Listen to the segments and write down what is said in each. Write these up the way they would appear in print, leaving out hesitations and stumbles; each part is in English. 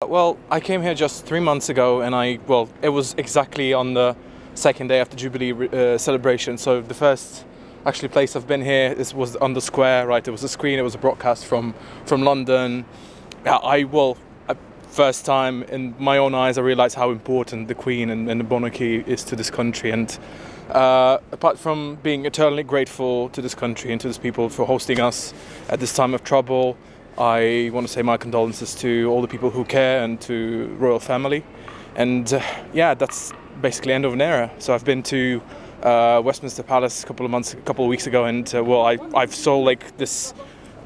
Well, I came here just 3 months ago, and it was exactly on the second day of the Jubilee celebration. So the first actually place I've been here was on the square, right? It was a screen, it was a broadcast from London. First time in my own eyes, I realised how important the Queen and the monarchy is to this country. And apart from being eternally grateful to this country and to these people for hosting us at this time of trouble, I want to say my condolences to all the people who care and to royal family. And yeah, that's basically end of an era. So I've been to Westminster Palace a couple of weeks ago, and I've saw like this,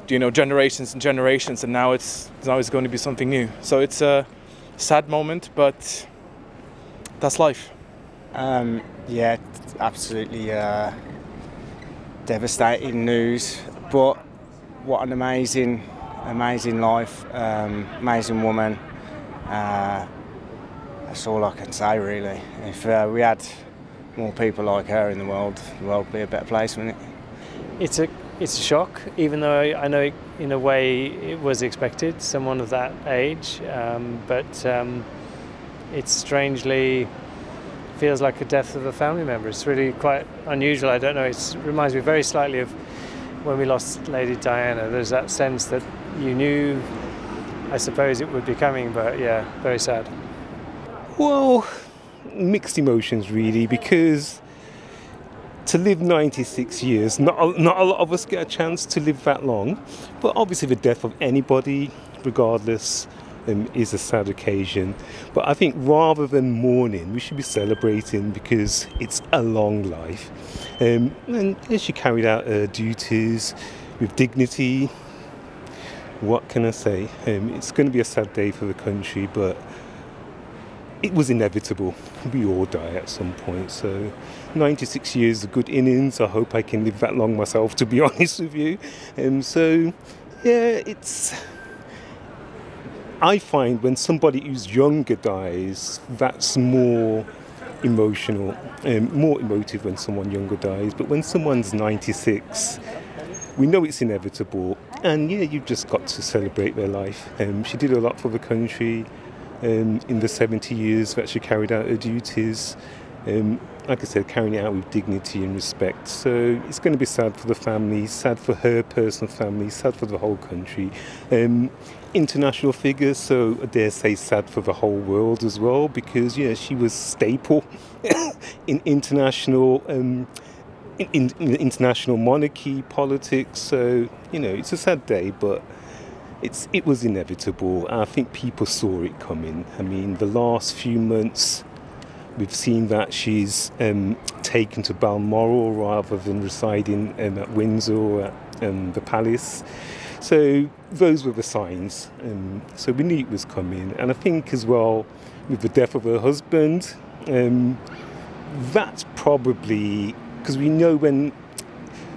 generations and generations, and now it's going to be something new. So it's a sad moment, but that's life. Yeah, absolutely devastating news. But what an amazing life, amazing woman. That's all I can say, really. If we had more people like her in the world would be a better place, wouldn't it? It's a shock, even though I know in a way it was expected, someone of that age, but it strangely feels like a death of a family member. It's really quite unusual. I don't know, it reminds me very slightly of when we lost Lady Diana. There's that sense that you knew, I suppose, it would be coming, but yeah, very sad. Well, mixed emotions really, because to live 96 years, not a lot of us get a chance to live that long, but obviously the death of anybody, regardless, is a sad occasion. But I think rather than mourning, we should be celebrating, because it's a long life. And she carried out her duties with dignity. What can I say? It's going to be a sad day for the country, but it was inevitable. We all die at some point. So 96 years is a good innings. I hope I can live that long myself, to be honest with you. So yeah, I find when somebody who's younger dies, that's more emotional, more emotive when someone younger dies. But when someone's 96, we know it's inevitable. And yeah, you've just got to celebrate their life. She did a lot for the country. In the 70 years that she carried out her duties, like I said, carrying it out with dignity and respect. So it's going to be sad for the family, sad for her personal family, sad for the whole country. International figure, so I dare say sad for the whole world as well, because she was staple in international in international monarchy politics. So it's a sad day, but it was inevitable. I think people saw it coming. I mean, the last few months, we've seen that she's taken to Balmoral rather than residing at Windsor or at the palace. So those were the signs. So we knew it was coming. And I think as well, with the death of her husband, that's probably, because we know when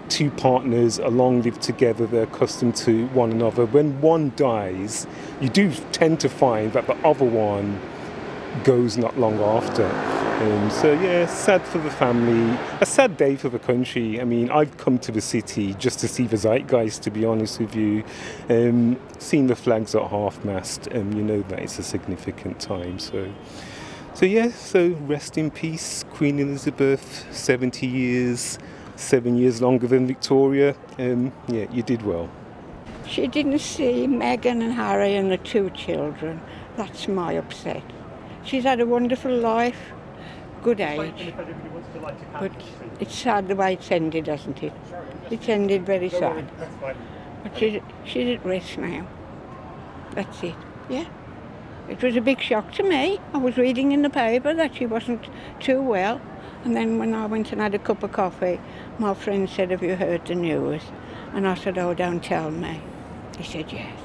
two partners are long lived together, they're accustomed to one another. When one dies, you do tend to find that the other one goes not long after. So yeah, sad for the family, a sad day for the country. I mean, I've come to the city just to see the zeitgeist, to be honest with you. Seeing the flags at half-mast, you know that it's a significant time. So yeah, so rest in peace, Queen Elizabeth, 70 years. 7 years longer than Victoria. Yeah, you did well. She didn't see Meghan and Harry and the two children. That's my upset. She's had a wonderful life, good age. But it's sad the way it's ended, hasn't it? It's ended very sad. But she's at rest now. That's it, yeah. It was a big shock to me. I was reading in the paper that she wasn't too well. And then when I went and had a cup of coffee, my friend said, "Have you heard the news?" And I said, "Oh, don't tell me." He said, "Yes."